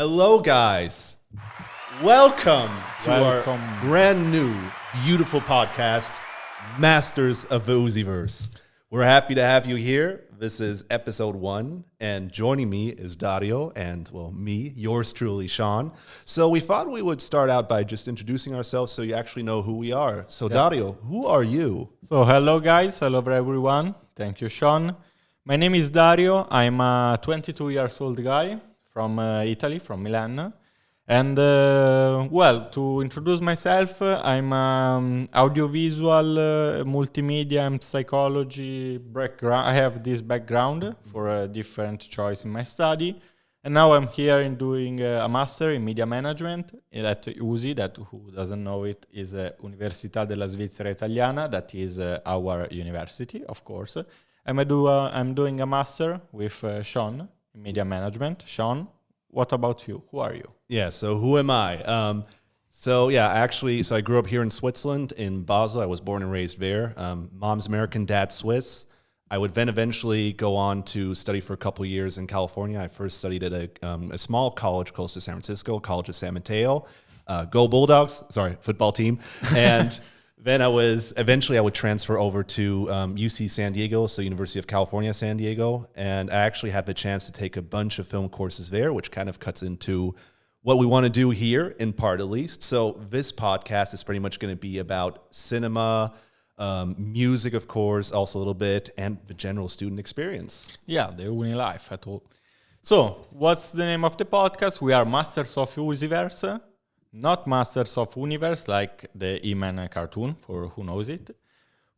Hello, guys. Welcome to our brand new, beautiful podcast, Masters of the Usiverse. We're happy to have you here. This is episode 1, and joining me is Dario and, well, me, yours truly, Sean. So we thought we would start out by just introducing ourselves so you actually know who we are. So, Dario, who are you? So, hello, guys. Hello, everyone. Thank you, Sean. My name is Dario. I'm a 22 years old guy from Italy, from Milan. And, to introduce myself, I'm audiovisual, multimedia and psychology background. I have this background for a different choice in my study. And now I'm here in doing a master in media management at USI, that who doesn't know it is Università della Svizzera Italiana, that is our university, of course. I'm doing a master with Sean in media management. Sean, what about you? Who are you? Yeah, so who am I? I grew up here in Switzerland, in Basel. I was born and raised there. Mom's American, dad's Swiss. I would then eventually go on to study for a couple of years in California. I first studied at a small college close to San Francisco, College of San Mateo. Go Bulldogs! Sorry, football team. And then I would transfer over to UC San Diego, so University of California, San Diego. And I actually had the chance to take a bunch of film courses there, which kind of cuts into what we want to do here, in part at least. So this podcast is pretty much going to be about cinema, music, of course, also a little bit, and the general student experience. Yeah, the uni life at all. So, what's the name of the podcast? We are Masters of Usiverse, not Masters of Universe, like the E-Man cartoon, for who knows it.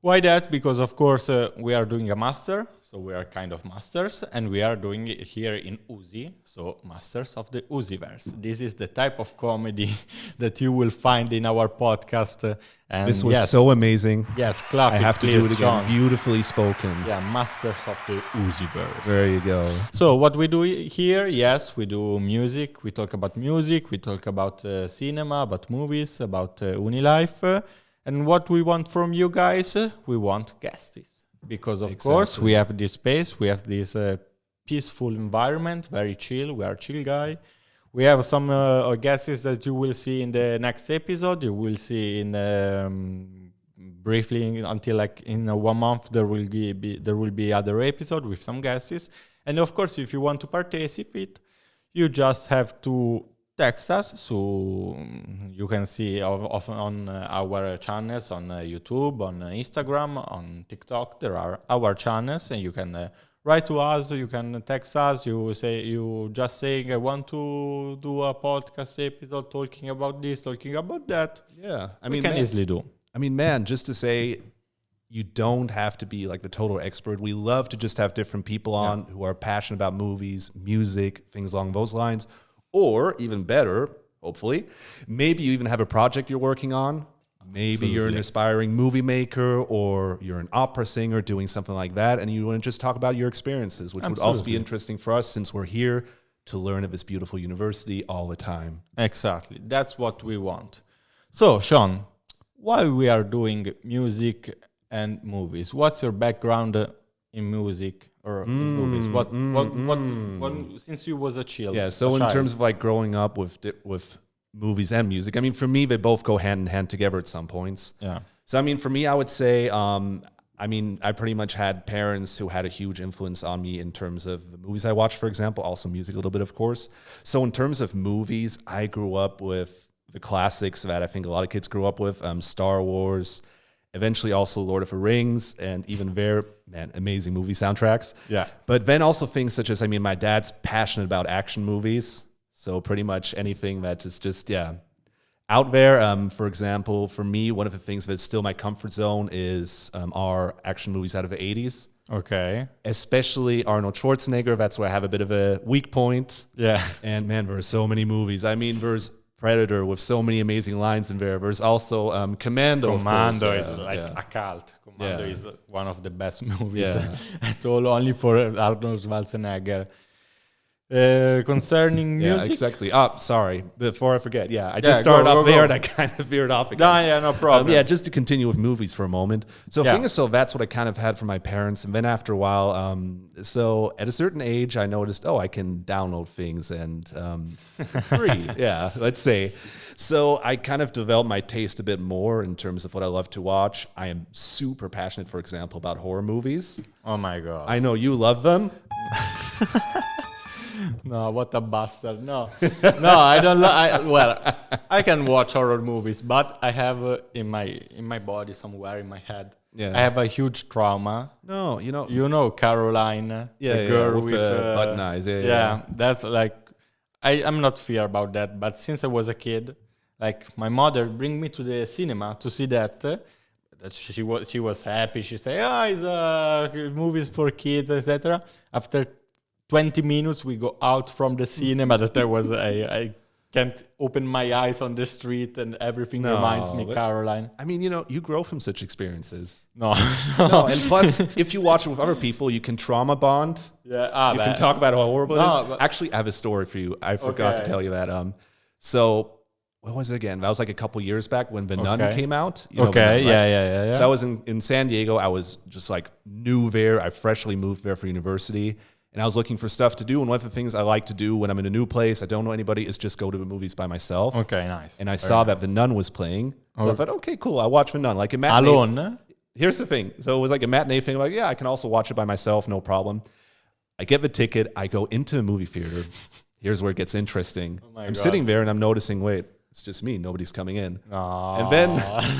Why that? Because, of course, we are doing a master, so we are kind of masters, and we are doing it here in Usi, so Masters of the Usiverse. This is the type of comedy that you will find in our podcast. And this was so amazing. Yes, clap. I have to do it again. Sean. Beautifully spoken. Yeah, Masters of the Usiverse. There you go. So what we do here, yes, we do music. We talk about music. We talk about cinema, about movies, about uni life. And what we want from you guys, we want guests. Because, of course, we have this space. We have this peaceful environment, very chill. We are a chill guy. We have some guests that you will see in the next episode. You will see in briefly until like in 1 month there will be other episode with some guests. And of course, if you want to participate, you just have to text us, so you can see often on our channels on YouTube, on Instagram, on TikTok. There are our channels, and you can write to us. You can text us. You just saying I want to do a podcast episode talking about this, talking about that. Yeah, we can easily do. I mean, man, just to say, you don't have to be like the total expert. We love to just have different people on who are passionate about movies, music, things along those lines. Or even better, hopefully, maybe you even have a project you're working on. Maybe you're an aspiring movie maker, or you're an opera singer doing something like that, and you want to just talk about your experiences, which would also be interesting for us since we're here to learn at this beautiful university all the time. Exactly. That's what we want. So, Sean, why we are doing music and movies? What's your background in music? Or movies? What? Since you was a child. Yeah. So in terms of like growing up with movies and music, I mean, for me, they both go hand in hand together at some points. Yeah. So I mean, for me, I would say, I pretty much had parents who had a huge influence on me in terms of the movies I watched, for example, also music a little bit, of course. So in terms of movies, I grew up with the classics that I think a lot of kids grew up with: Star Wars. Eventually also Lord of the Rings, and even their, amazing movie soundtracks. Yeah. But then also things such as, my dad's passionate about action movies. So pretty much anything that is just, out there. For example, for me, one of the things that's still my comfort zone is our action movies out of the 80s. Okay. Especially Arnold Schwarzenegger. That's where I have a bit of a weak point. Yeah. And man, there are so many movies. I mean, there's Predator with so many amazing lines in there. There's also Commando. Commando is a cult. Commando is one of the best movies at all, only for Arnold Schwarzenegger. Concerning Yeah, music. exactly. Sorry. Before I forget, I Yeah, just started go, off go, there go. and I kind of veered off again. No problem. Just to continue with movies for a moment. So, Yeah. thing is, so that's what I kind of had from my parents. And then after a while, so at a certain age, I noticed, I can download things and for free. Let's say. So I kind of developed my taste a bit more in terms of what I love to watch. I am super passionate, for example, about horror movies. Oh my god. I know you love them. No, what a bastard. No, I don't. Well, I can watch horror movies, but I have in my body somewhere in my head. Yeah. I have a huge trauma. No, You know Caroline, the girl with button eyes. Yeah, that's like I'm not fear about that, but since I was a kid, like my mother bring me to the cinema to see that. That she was happy. She said, it's movies for kids, etc. After 20 minutes, we go out from the cinema. That I can't open my eyes on the street, and everything reminds me Caroline. I mean, you grow from such experiences. No. No, and plus, if you watch it with other people, you can trauma bond. Yeah, you can talk about how horrible it is. But Actually, I have a story for you. I forgot to tell you that. So what was it again? That was like a couple years back when The Nun came out. You know The Nun, right? Yeah. So I was in San Diego. I was just like new there. I freshly moved there for university. And I was looking for stuff to do. And one of the things I like to do when I'm in a new place, I don't know anybody, is just go to the movies by myself. Okay, nice. And I saw that The Nun was playing. So I thought, okay, cool. I'll watch The Nun. Like a matinee. Alone? Here's the thing. So it was like a matinee thing. Like, I can also watch it by myself. No problem. I get the ticket. I go into a movie theater. Here's where it gets interesting. I'm sitting there and I'm noticing, wait, it's just me. Nobody's coming in. Aww. And then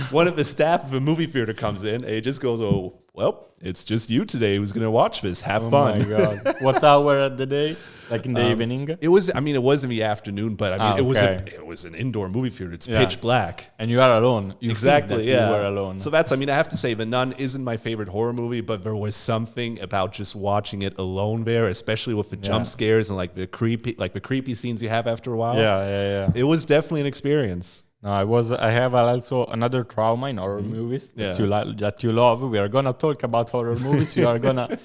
one of the staff of a movie theater comes in and it just goes, oh, well, it's just you today who's going to watch this. Have fun. Oh my God. What hour of the day? Like in the evening? It was in the afternoon, but I mean, okay. it was an indoor movie theater. It's pitch black. And you are alone. You Exactly, think that you were alone. So I have to say, The Nun isn't my favorite horror movie, but there was something about just watching it alone there, especially with the jump scares and like the creepy scenes you have after a while. Yeah. It was definitely an experience. No, I have also another trauma in horror movies that you love. We are gonna talk about horror movies. You are gonna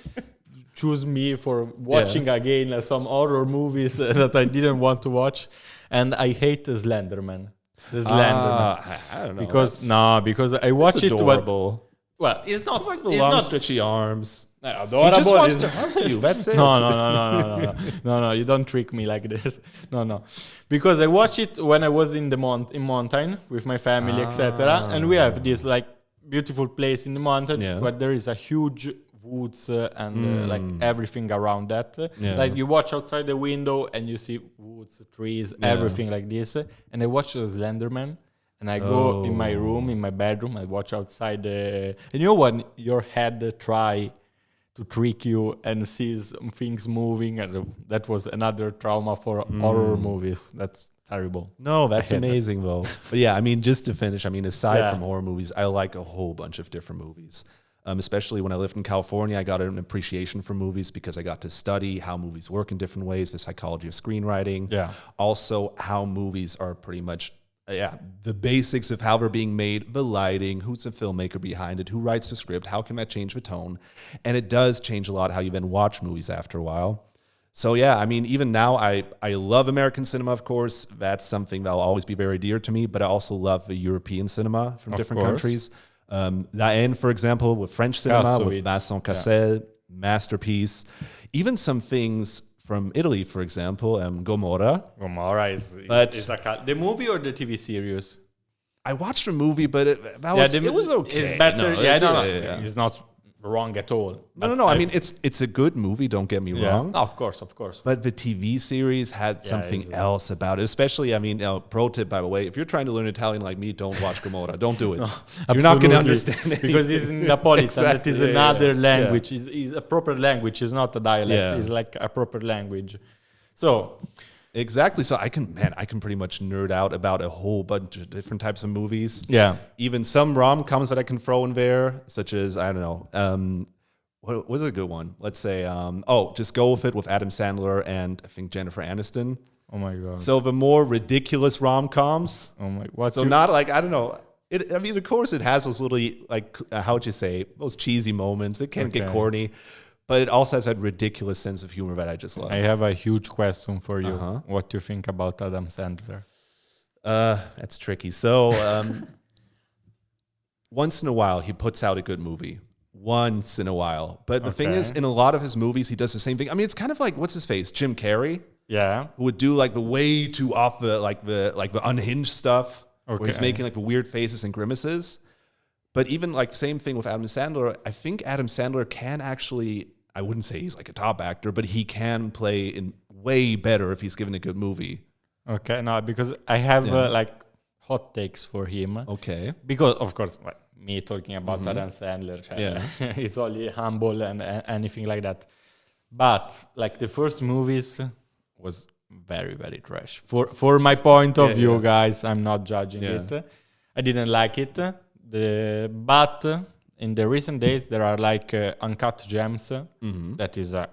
choose me for watching again some horror movies that I didn't want to watch, and I hate the Slenderman. The Slenderman. I don't know. Because I watch it. Adorable. Well, it's not like the long stretchy arms. Adorable. He just wants to hug you. That's it. No. You don't trick me like this. No. Because I watched it when I was in the mountain with my family, etc. And we have this like beautiful place in the mountain where there is a huge woods and like everything around that. Like you watch outside the window and you see woods, trees, everything like this. And I watch the Slenderman. And I go in my room, in my bedroom. I watch outside and you know when your head try to trick you and sees things moving, and that was another trauma for horror movies. That's terrible. No, that's amazing though. But I mean, just to finish, I mean, aside from horror movies, I like a whole bunch of different movies. Especially when I lived in California, I got an appreciation for movies because I got to study how movies work in different ways, the psychology of screenwriting. Yeah. Also, how movies are pretty much the basics of how they're being made, the lighting, who's the filmmaker behind it, who writes the script, how can that change the tone? And it does change a lot how you then watch movies after a while. So I mean, even now, I love American cinema, of course. That's something that'll always be very dear to me, but I also love the European cinema from different countries. La Haine, for example, with French cinema, with Vincent Cassel, masterpiece. Even some things from Italy, for example, Gomorrah. Gomorrah is the movie or the TV series? I watched the movie, but it was okay. It's better. It's not wrong at all. No. I mean, it's a good movie. Don't get me wrong. No, of course. But the TV series had something else about it. Especially, I mean, pro tip, by the way, if you're trying to learn Italian like me, don't watch Gomorrah. Don't do it. No, you're not going to understand it because it's in Napolitan. Exactly, it is another language. It's a proper language. It's not a dialect. It's like a proper language. So. Exactly. So I can pretty much nerd out about a whole bunch of different types of movies. Yeah. Even some rom-coms that I can throw in there, such as, I don't know, what was a good one? Let's say, Just Go With It with Adam Sandler and I think Jennifer Aniston. Oh my God. So the more ridiculous rom-coms. Oh my God. So not like, I don't know. I mean, of course it has those little, like, how would you say, those cheesy moments. It can get corny. but it also has that ridiculous sense of humor that I just love. I have a huge question for you. Uh-huh. What do you think about Adam Sandler? That's tricky. So once in a while, he puts out a good movie. Once in a while. But the thing is, in a lot of his movies, he does the same thing. I mean, it's kind of like, what's his face? Jim Carrey. Yeah. Who would do like the way too off the unhinged stuff. Where he's making like the weird faces and grimaces. But even like same thing with Adam Sandler. I think Adam Sandler can actually, I wouldn't say he's like a top actor, but he can play in way better if he's given a good movie. Okay, no, because I have like hot takes for him. Okay. Because of course, me talking about Adam Sandler, it's only humble and anything like that. But like the first movies was very, very trash. For my point of view, guys, I'm not judging it. I didn't like it. But in the recent days, there are like Uncut Gems. That is a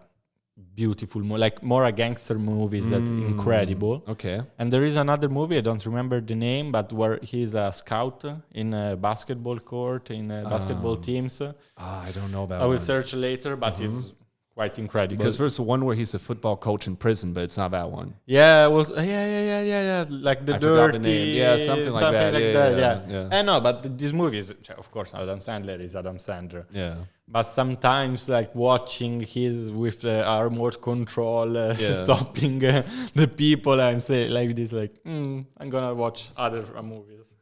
beautiful, like more a gangster movies. That's incredible. Okay. And there is another movie, I don't remember the name, but where he's a scout in a basketball court, in basketball teams. I don't know about I will one. search later, but it's quite incredible. Because there's the one where he's a football coach in prison, but it's not that one. Yeah, well, yeah. Like the I forgot dirty, the name. Yeah, something like that. Yeah. I know, but this movie is, of course, Adam Sandler is Adam Sandler. Yeah. But sometimes, like watching his with the remote control, stopping the people and say like this, like I'm gonna watch other movies.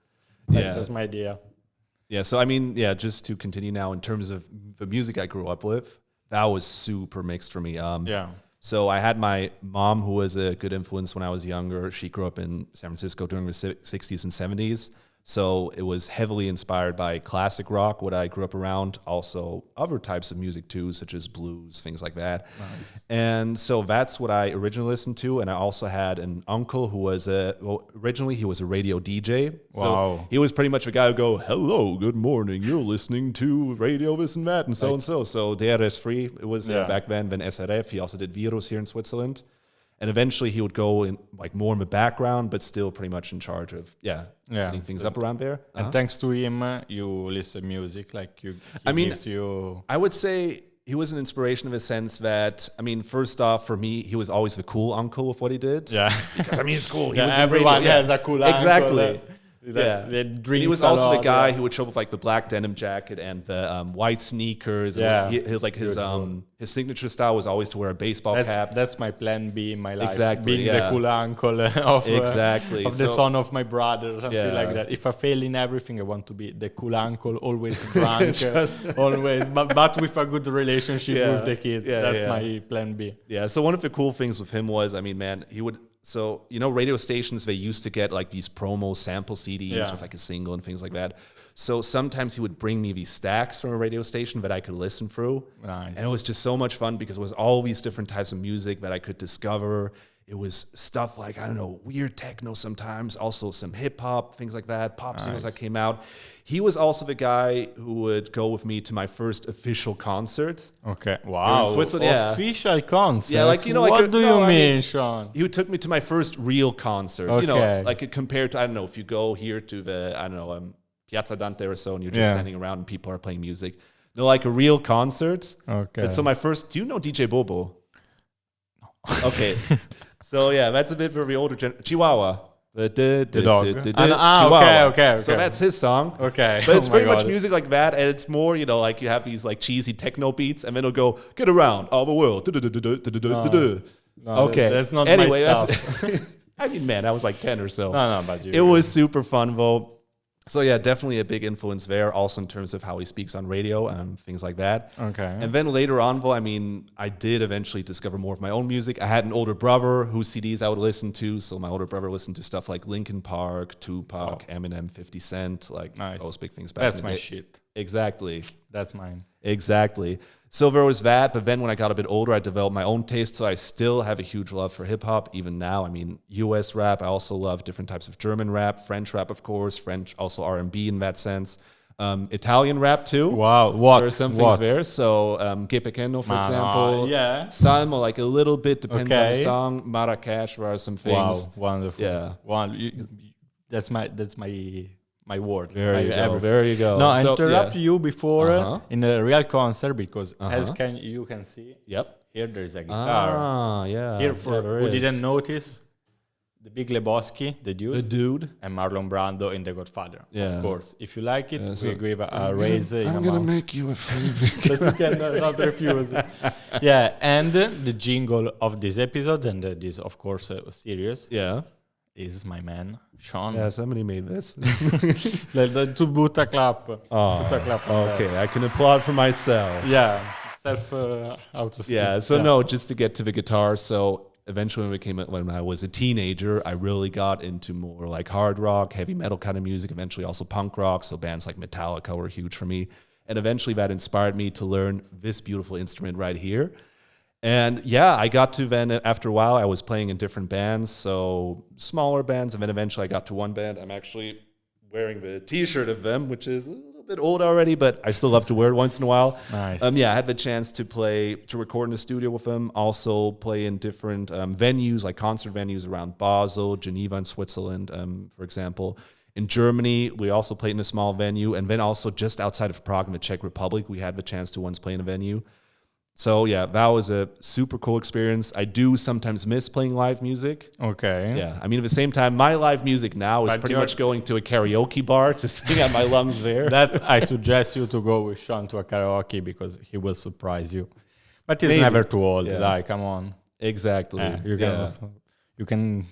Like, that's my idea. Yeah. So I mean, just to continue now in terms of the music I grew up with. That was super mixed for me. So I had my mom, who was a good influence when I was younger. She grew up in San Francisco during the 60s and 70s. So it was heavily inspired by classic rock, what I grew up around. Also other types of music too, such as blues, things like that. Nice. And so that's what I originally listened to. And I also had an uncle who was originally he was a radio DJ. Wow. So he was pretty much a guy who go, hello, good morning. You're listening to radio this and that and so and so. So DRS3, it was back then SRF. He also did Virus here in Switzerland. And eventually he would go in like more in the background, but still pretty much in charge of setting things up around there. And thanks to him, you listen music. Like gives you. I would say he was an inspiration in the sense that, I mean, first off, for me, he was always the cool uncle with what he did. Yeah, because I mean, it's cool. Everyone has a cool uncle. Exactly. He was also the guy who would show up with like the black denim jacket and the white sneakers. And his signature style was always to wear a baseball cap. That's my plan B in my life. Exactly. Being the cool uncle of the son of my brother, something like that. If I fail in everything, I want to be the cool uncle, always drunk, always, but with a good relationship with the kids. That's my plan B. Yeah. So one of the cool things with him was, I mean, man, he would. So, radio stations, they used to get like these promo sample CDs with like a single and things like that. So sometimes he would bring me these stacks from a radio station that I could listen through. Nice. And it was just so much fun because it was all these different types of music that I could discover. It was stuff like, I don't know, weird techno sometimes, also some hip hop, things like that, pop singles that came out. He was also the guy who would go with me to my first official concert. Okay. Wow. In Switzerland. Official concert. Yeah, like, what do you mean, Sean? He took me to my first real concert. Okay. Like compared to, I don't know, if you go here to the, Piazza Dante or so, and you're just standing around and people are playing music. No, like a real concert. Okay. And so my first, do you know DJ Bobo? No. Okay. So that's a bit for the older Chihuahua. The dog. Okay. So that's his song. Okay. But it's pretty much music like that, and it's more, like you have these like cheesy techno beats, and then it'll go, get around all the world. Okay. That's not my stuff. I mean, man, I was like 10 or so. No, but it was super fun, though. So definitely a big influence there, also in terms of how he speaks on radio and things like that. Okay. And then later on, though, I mean, I did eventually discover more of my own music. I had an older brother whose CDs I would listen to. So my older brother listened to stuff like Linkin Park, Tupac, Eminem, 50 Cent, like those big things back That's in the my day. shit. Exactly. That's mine. Exactly. So there was that, but then when I got a bit older, I developed my own taste. So I still have a huge love for hip hop, even now. I mean, US rap. I also love different types of German rap, French rap, of course, French, also R&B in that sense. Italian rap too. Wow, what? There are some things there. So Che Pequeno, for example. Salmo, like a little bit, depends on the song. Marrakesh, there are some things. Wow, wonderful. Yeah. That's my my word. There you go. No, I So, interrupt yeah. you before in a real concert because Uh-huh. you can see, Yep. here there is a guitar. Ah, yeah. Here, Yeah, for there who is. didn't notice, the Big Lebowski, the The dude, dude. and Marlon Brando in The Godfather. Yeah. Of course. If you like it, so we give a raise in I'm gonna amount. make you a favor. That you can not refuse. Yeah, and the jingle of this episode and this, of course, series Yeah. is my man, Sean. Yeah, somebody made this. To boot a clap. Oh, Put a clap on that. okay. I can applaud for myself. Yeah, self autoesteem. Yeah. So no, just to get to the guitar. So eventually, when I was a teenager, I really got into more like hard rock, heavy metal kind of music. Eventually, also punk rock. So bands like Metallica were huge for me. And eventually, that inspired me to learn this beautiful instrument right here. And yeah, I got to then, after a while, I was playing in different bands, so smaller bands. And then eventually I got to one band. I'm actually wearing the t-shirt of them, which is a little bit old already, but I still love to wear it once in a while. Nice. Yeah, I had the chance to record in the studio with them, also play in different venues, like concert venues around Basel, Geneva in Switzerland, for example. In Germany, we also played in a small venue. And then also just outside of Prague in the Czech Republic, we had the chance to once play in a venue. So yeah, that was a super cool experience. I do sometimes miss playing live music. Okay. Yeah, I mean, at the same time, my live music now is But pretty you're- much going to a karaoke bar to sing out my lungs there. That I suggest you to go with Sean to a karaoke because he will surprise you. But he's Maybe. never too old. Yeah. Like, come on. Exactly. You can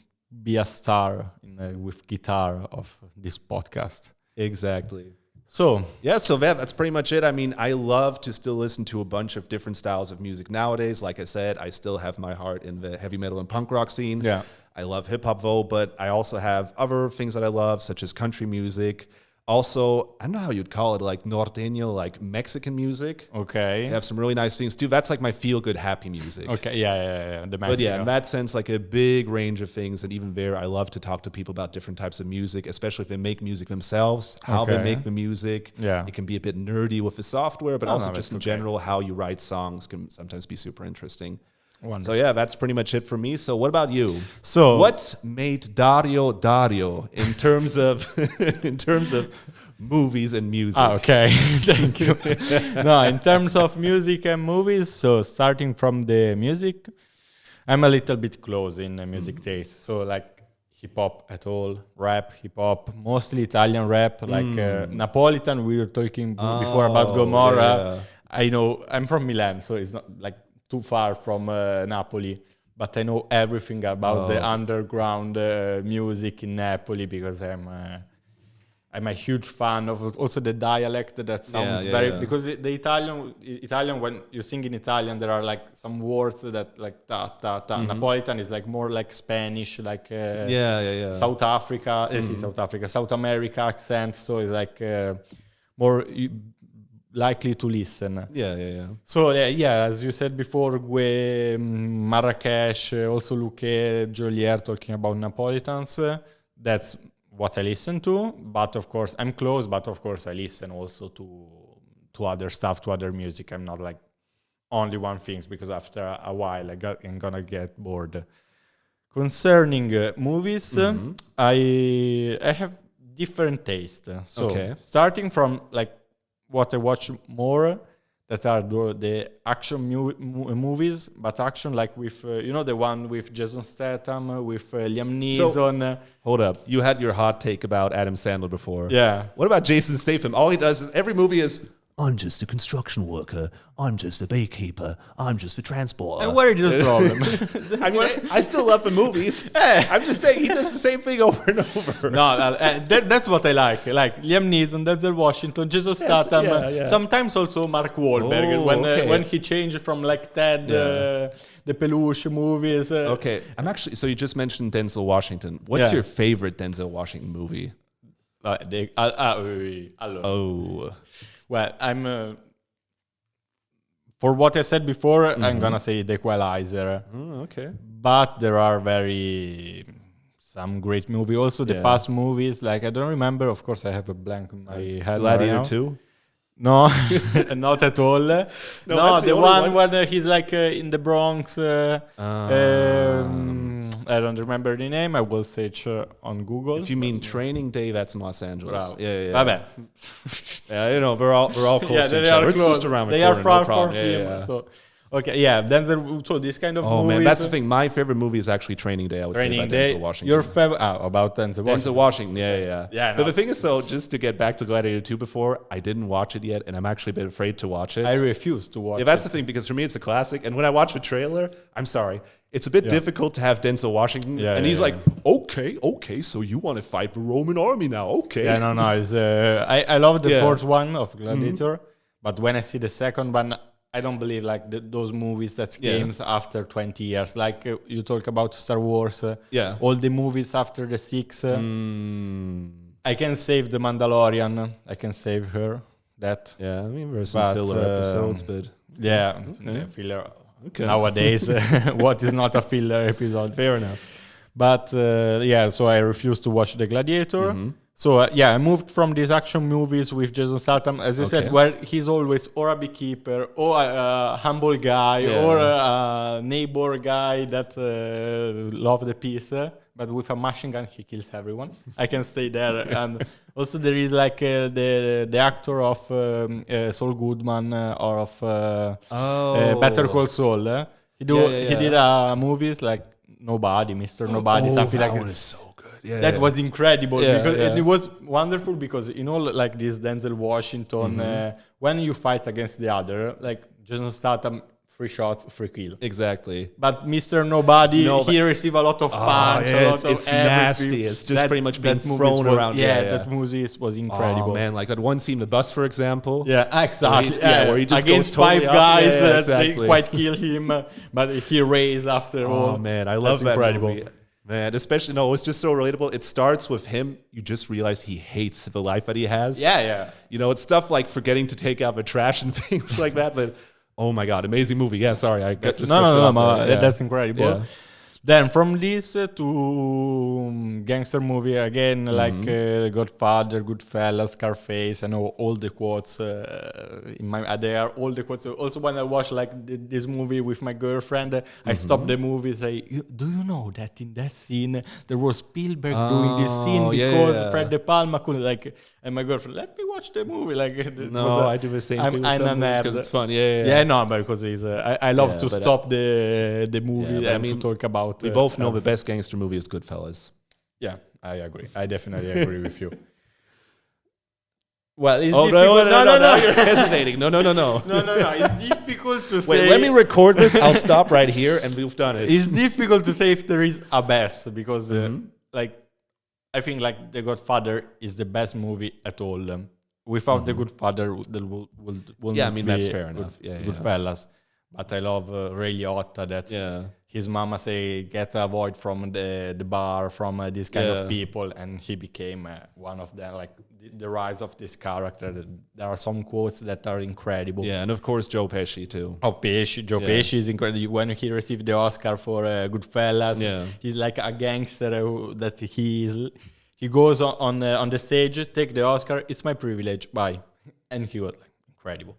be a star with guitar of this podcast. Exactly. So Yeah, so that's pretty much it. I mean, I love to still listen to a bunch of different styles of music nowadays. Like I said, I still have my heart in the heavy metal and punk rock scene. yeah, I love hip hop though, but I also have other things that I love, such as country music. Also, I don't know how you'd call it, like norteño, like Mexican music. okay, They have some really nice things too. That's like my feel-good, happy music. okay, yeah. The But yeah, Mexico. in that sense, like a big range of things. And even there, I love to talk to people about different types of music, especially if they make music themselves, how they Okay. make the music. Yeah. It can be a bit nerdy with the software, but Oh, also no, just that's in okay. general, how you write songs can sometimes be super interesting. Wonderful. So yeah, that's pretty much it for me. So what about you? So What made Dario in terms of in terms of movies and music? okay, thank you. No, in terms of music and movies, so starting from the music, I'm a little bit close in music taste. So like hip hop at all, rap, hip hop, mostly Italian rap, like Napolitan. We were talking before about Gomorrah. yeah. I know I'm from Milan, so it's not like too far from Napoli. But I know everything about the underground music in Napoli because I'm a huge fan of also the dialect that sounds because the Italian when you sing in Italian there are like some words that like ta ta ta. Napolitan is like more like Spanish, like South Africa, South America accent, so it's like more likely to listen. Yeah. So as you said before, Marrakesh, also Luque, Joliet talking about Napolitans. That's what I listen to, but of course I'm close. But of course I listen also to other stuff, to other music. I'm not like only one thing because after a while I'm gonna get bored. Concerning movies, I have different taste. So starting from like what I watch more, that are the action movies, but action like with, the one with Jason Statham, with Liam Neeson. Hold up. You had your hot take about Adam Sandler before. Yeah. What about Jason Statham? All he does is every movie is, I'm just a construction worker. I'm just the beekeeper. I'm just the transporter. And where is the problem? I mean, I still love the movies. I'm just saying he does the same thing over and over. No, that's what I like. Like Liam Neeson, Denzel Washington, Jason Statham. yeah. Sometimes also Mark Wahlberg when he changed from like Ted, the Peluche movies. Okay, so you just mentioned Denzel Washington. What's your favorite Denzel Washington movie? Well, I'm for what I said before, I'm gonna say The Equalizer. Okay. But there are some great movie. Also, the past movies, like I don't remember. Of course, I have a blank in my head. Gladiator 2? No, not at all. No, that's the one when he's like in the Bronx. I don't remember the name. I will search on Google. If you mean Training Day, that's in Los Angeles. Bravo. Yeah. Vabbè. Yeah, you know, we're all close Yeah, to they each are other. It's close. just around the They corner. are far No problem. from him. Yeah. So, okay, yeah. Denzel. So this kind of Oh movies. man, that's the thing. My favorite movie is actually Training Day. I would Training say about Day. Denzel Washington. Your favorite? About Denzel Washington. Denzel Washington, yeah. Yeah, But no. the thing is, though, just to get back to Gladiator 2 before, I didn't watch it yet, and I'm actually a bit afraid to watch it. I refuse to watch. Yeah, that's the thing, because for me, it's a classic. And when I watch the trailer, I'm sorry, it's a bit Yeah. difficult to have Denzel Washington. Yeah, and yeah, he's yeah. like, okay, so you want to fight the Roman army now. Okay. Yeah, no. It's, I love the Yeah. first one of Gladiator, but when I see the second one, I don't believe like those movies that games after 20 years. Like you talk about Star Wars, Yeah. all the movies after the 6. I can save the Mandalorian. I can save her. That. Yeah, I mean, there's some But, filler episodes, but Yeah, filler. Okay. Nowadays, what is not a filler episode? fair enough. But yeah, so I refuse to watch The Gladiator. So yeah, I moved from these action movies with Jason Statham, as you said, where he's always or a beekeeper, or a humble guy, or a neighbor guy that love the peace. But with a machine gun, he kills everyone. I can stay there. And also there is like the actor of Saul Goodman or of Better Call Saul. He did movies like Nobody, Mr. Nobody, something like that. That one is so good. Yeah, That was incredible because yeah. it was wonderful because like this Denzel Washington, when you fight against the other, like Jason Statham, 3 shots, 3 kill. Exactly. But Mr. Nobody, he received a lot of punch, a lot of it's everything. nasty. It's just pretty much being thrown around. Yeah, that movie was incredible. Oh man, like that one scene, the bus, for example. Yeah, exactly. Where he just against goes totally 5 guys, exactly. they quite kill him, but he raised after all. Oh man, I love that incredible. movie. Man, especially it's just so relatable. It starts with him. You just realize he hates the life that he has. Yeah. You know, it's stuff like forgetting to take out the trash and things like that. But oh my god, amazing movie. Yeah, sorry, I guess No, that's incredible. Yeah. Then from this to gangster movie again, like Godfather, Goodfellas, Scarface, and all the quotes in my. They are all the quotes. Also, when I watch like this movie with my girlfriend, I stop the movie. Say, do you know that in that scene there was Spielberg doing this scene because Fred De Palma couldn't like. And my girlfriend, let me watch the movie. Like, I do the same thing with some movies because it's fun. Yeah, no, because it's, I love to stop the movie and to talk about. We both know the best gangster movie is Goodfellas. Yeah, I agree. I definitely agree with you. Well, it's difficult. No, you're hesitating. No. No. It's difficult to say. Wait, let me record this. I'll stop right here, and we've done it. It's difficult to say if there is a best because, like, I think like The Godfather is the best movie at all. Without The Godfather, there will I mean, that's fair enough. Goodfellas. But I love Ray Liotta. That's his mama say get avoid from the bar, from this kind of people, and he became one of them. Like the rise of this character. There are some quotes that are incredible. Yeah, and of course Joe Pesci too. Joe Pesci is incredible. When he received the Oscar for Goodfellas, he's like a gangster that he goes on the stage, take the Oscar. It's my privilege. Bye, and he was like incredible.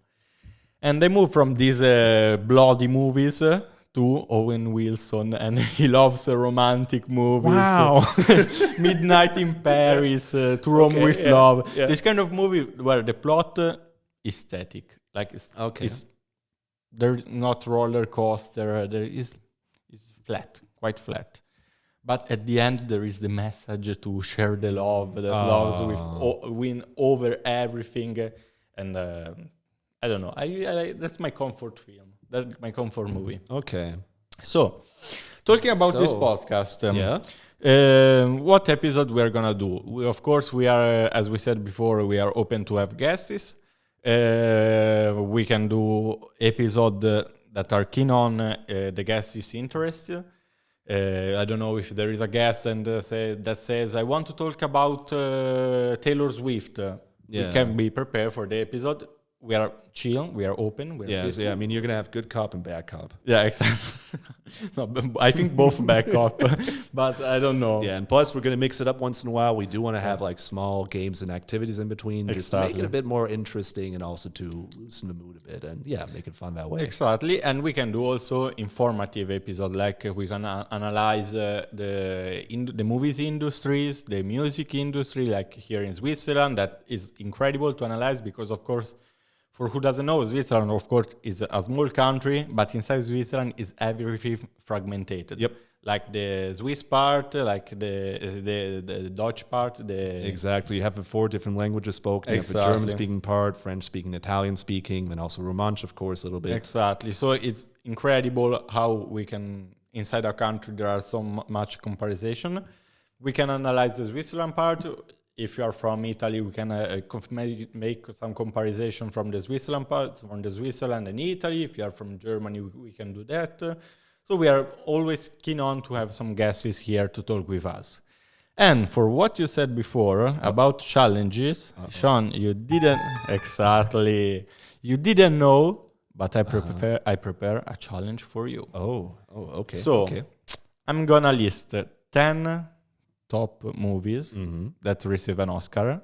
And they moved from these bloody movies to Owen Wilson, and he loves romantic movies. Wow. Midnight in Paris, To Rome with Love. Yeah. This kind of movie where the plot is static. Like there's not roller coaster. There is flat, quite flat. But at the end, there is the message to share the love. That loves win over everything. And I don't know. I that's my comfort film. That's my comfort movie. Okay. So, talking about this podcast, what episode we are gonna do? Of course, we are, as we said before, we are open to have guests. We can do episodes that are keen on the guest's interest. I don't know if there is a guest and that says, I want to talk about Taylor Swift. We can be prepared for the episode. we are chill, we are open. We are peaceful. I mean, you're gonna have good cop and bad cop. Yeah, exactly. No, but I think both back up, but I don't know. Yeah, and plus we're gonna mix it up once in a while. We do want to have like small games and activities in between, just to make it a bit more interesting and also to loosen the mood a bit and make it fun that way. Exactly, and we can do also informative episode, like we can analyze the movies industries, the music industry, like here in Switzerland. That is incredible to analyze because, of course, for who doesn't know, Switzerland, of course, is a small country, but inside Switzerland is everything fragmented. Yep. Like the Swiss part, like the Dutch part. Exactly. You have the 4 different languages spoken. Exactly. You have the German-speaking part, French-speaking, Italian-speaking, and also Romansh, of course, a little bit. Exactly. So it's incredible how we can, inside our country, there are so much comparison. We can analyze the Switzerland part. If you are from Italy, we can make some comparison from the Switzerland parts, from the Switzerland and Italy. If you are from Germany, we can do that. So we are always keen on to have some guests here to talk with us. And for what you said before about challenges, Sean, you didn't you didn't know, but I prepare a challenge for you. Oh, okay. So okay. I'm gonna list 10 top movies that receive an Oscar.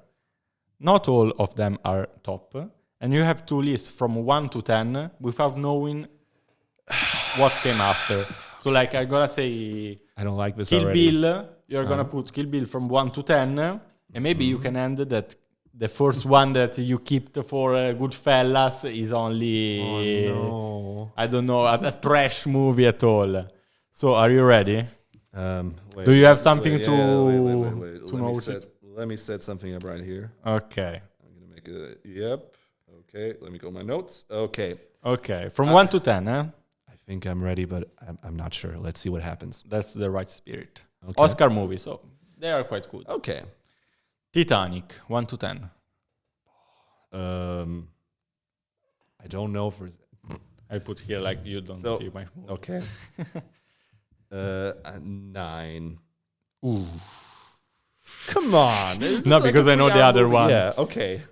Not all of them are top, and you have to list from 1 to 10 without knowing what came after. So like I'm gonna say I don't like this Kill already. Bill, you're gonna put Kill Bill from 1 to 10, and maybe you can end that the first one that you kept for Goodfellas is only I don't know, a trash movie at all. So are you ready? Do you have something to note? Let me set something up right here. Okay. I'm gonna make it. Yep. Okay. Let me go my notes. Okay. Okay. From 1 to 10, I think I'm ready, but I'm not sure. Let's see what happens. That's the right spirit. Okay. Oscar movies, so they are quite good. Okay. Titanic, 1 to 10. I don't know if I put here like you don't see my movie. Okay. 9. Ooh. Come on. No, because I know the other one. Yeah, okay.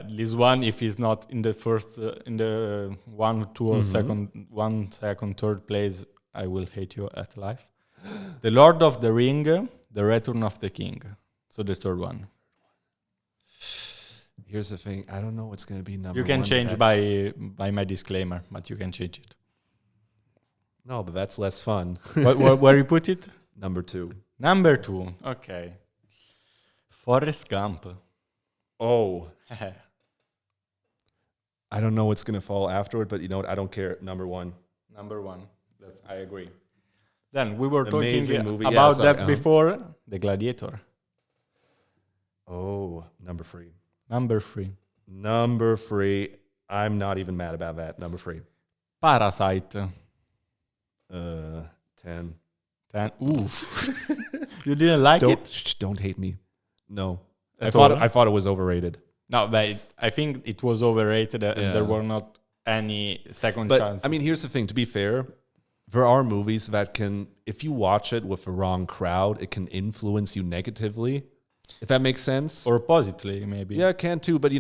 This one, if it's not in the first, in the 1, 2, or second, third place, I will hate you at life. The Lord of the Ring, The Return of the King. So the third one. Here's the thing. I don't know what's going to be number 1. You can change by my disclaimer, but you can change it. No, but that's less fun. Where you put it? Number 2. Number 2. Okay. Forrest Gump. Oh. I don't know what's going to fall afterward, but you know what? I don't care. Number 1. Number 1. I agree. Then we were Amazing talking movie. about that before. The Gladiator. Oh, number 3. Number 3. Number 3. I'm not even mad about that. Number 3. Parasite. 10. 10. Ooh. You didn't like it? Don't hate me. No. I At thought all? it was overrated. No, but I think it was overrated and there were not any second chance. I mean, here's the thing. To be fair, there are movies that can, if you watch it with the wrong crowd, it can influence you negatively. If that makes sense. Or positively, maybe. Yeah, it can too. But,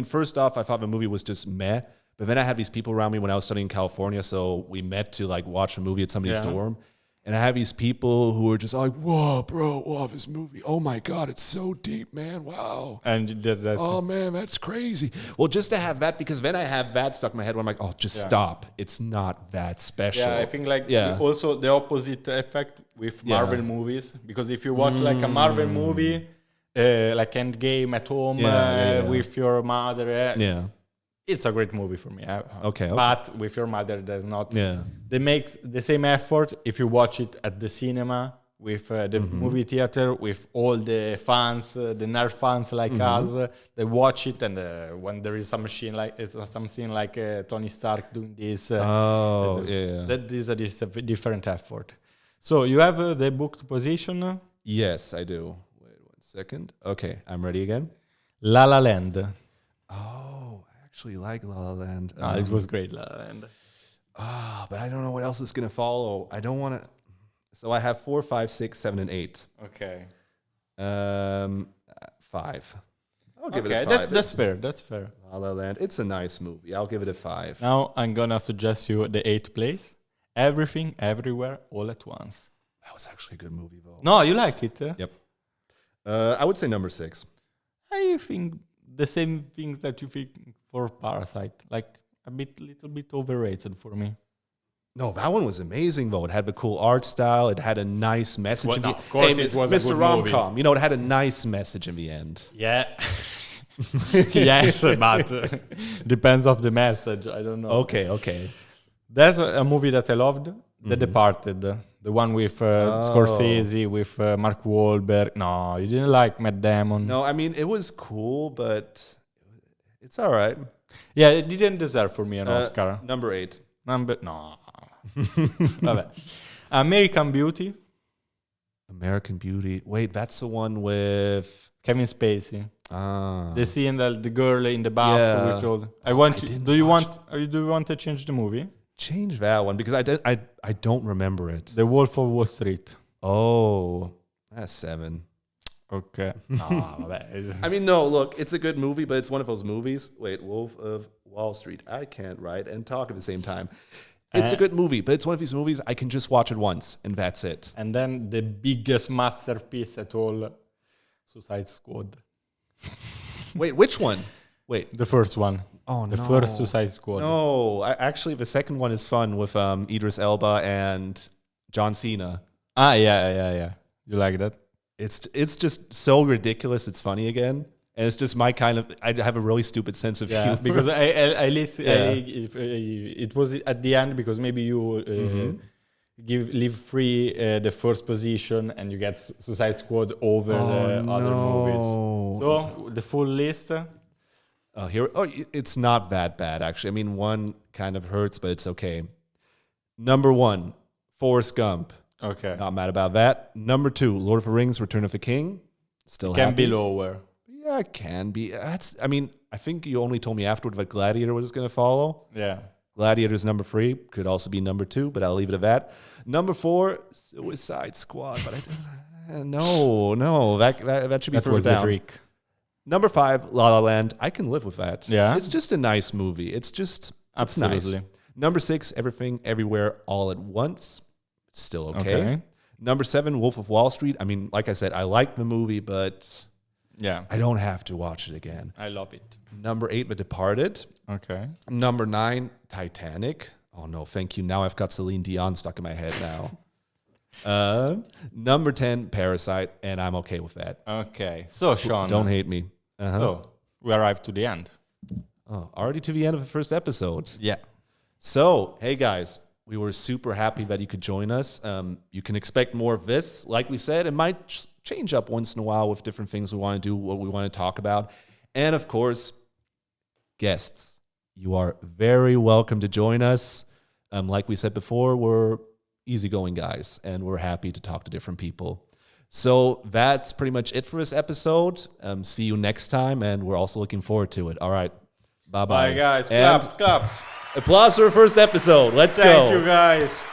first off, I thought the movie was just meh. But then I had these people around me when I was studying in California. So we met to watch a movie at somebody's dorm. And I have these people who are just like, whoa, bro, wow, this movie. Oh, my God, it's so deep, man. Wow. And that's oh, man, that's crazy. Well, just to have that, because then I have that stuck in my head where I'm like, oh, just stop. It's not that special. Yeah, I think also the opposite effect with Marvel movies. Because if you watch a Marvel movie, like Endgame at home with your mother, it's a great movie for me. Okay. But with your mother, there's not. Yeah. They make the same effort if you watch it at the cinema with the movie theater with all the fans, the nerd fans like us. They watch it, and when there is some scene like Tony Stark doing this, that is a different effort. So you have the booked position. Yes, I do. Wait 1 second. Okay, I'm ready again. La La Land. Oh, I actually like La La Land. It was great, La La Land. But I don't know what else is going to follow. I don't want to. So I have 4, 5, 6, 7, and 8. Okay. 5. I'll give it Okay, a 5. that's fair. That's fair. La La Land. It's a nice movie. I'll give it a 5. Now I'm gonna suggest you the 8th place. Everything, Everywhere, All at Once. That was actually a good movie, though. No, you like it? Yep. I would say number 6. I think the same things that you think for Parasite, like little bit overrated for me. No, that one was amazing, though. It had the cool art style. It had a nice message. Well, no, of course it was a Mr. good Rom-Com. You know, it had a nice message in the end. Yeah. Yes, but depends of the message. I don't know. Okay. That's a movie that I loved. The Departed, the one with Scorsese, with Mark Wahlberg. No, you didn't like Matt Damon. No, I mean, it was cool, but it's all right. Yeah, it didn't deserve for me an Oscar. Number 8. No. Vabbè. American Beauty. American Beauty. Wait, that's the one with Kevin Spacey. Ah. The scene that the girl in the bath Yeah. with all. I want. I didn't Do you watch want? Do you want to change the movie? Change that one because I don't remember it. The Wolf of Wall Street. Oh, that's 7. Okay. No, vabbè. I mean, no, look, it's a good movie, but it's one of those movies. Wait, Wolf of Wall Street. I can't write and talk at the same time. It's a good movie, but it's one of these movies I can just watch it once, and that's it. And then the biggest masterpiece at all, Suicide Squad. Wait, which one? Wait. The first one. Oh, no. The first Suicide Squad. No, actually, the second one is fun with Idris Elba and John Cena. Ah, yeah. You like that? It's just so ridiculous. It's funny again. And it's just my kind of. I have a really stupid sense of humor. Because I listen. It was at the end because maybe you leave free the first position and you get Suicide Squad over other movies. So the full list. It's not that bad actually. I mean, one kind of hurts, but it's okay. Number 1, Forrest Gump. Okay. Not mad about that. Number 2, Lord of the Rings: Return of the King. Still Can happy. be lower. Yeah, it can be. I mean, I think you only told me afterward that Gladiator was going to follow. Yeah. Gladiator's number 3. Could also be number 2, but I'll leave it at that. Number 4, Suicide Squad. But that should be That further was down. the trick. Number 5, La La Land. I can live with that. Yeah. It's just a nice movie. It's Absolutely. nice. Number 6, Everything, Everywhere, All at Once. Still okay. Number 7, Wolf of Wall Street. I mean, like I said, I like the movie, but Yeah. I don't have to watch it again. I love it. Number 8, The Departed. Okay. Number 9, Titanic. Oh no, thank you. Now I've got Celine Dion stuck in my head now. Number 10, Parasite, and I'm okay with that. Okay. So, Sean. Don't hate me. So, we arrived to the end. Oh, already to the end of the first episode. Yeah. So, hey guys, we were super happy that you could join us. You can expect more of this. Like we said, it might change up once in a while with different things we want to do, what we want to talk about. And of course, guests, you are very welcome to join us. Like we said before, we're easygoing guys, and we're happy to talk to different people. So that's pretty much it for this episode. See you next time, and we're also looking forward to it. All right. Bye-bye. Bye, guys. And Claps. applause for the first episode. Let's go. Thank you, guys.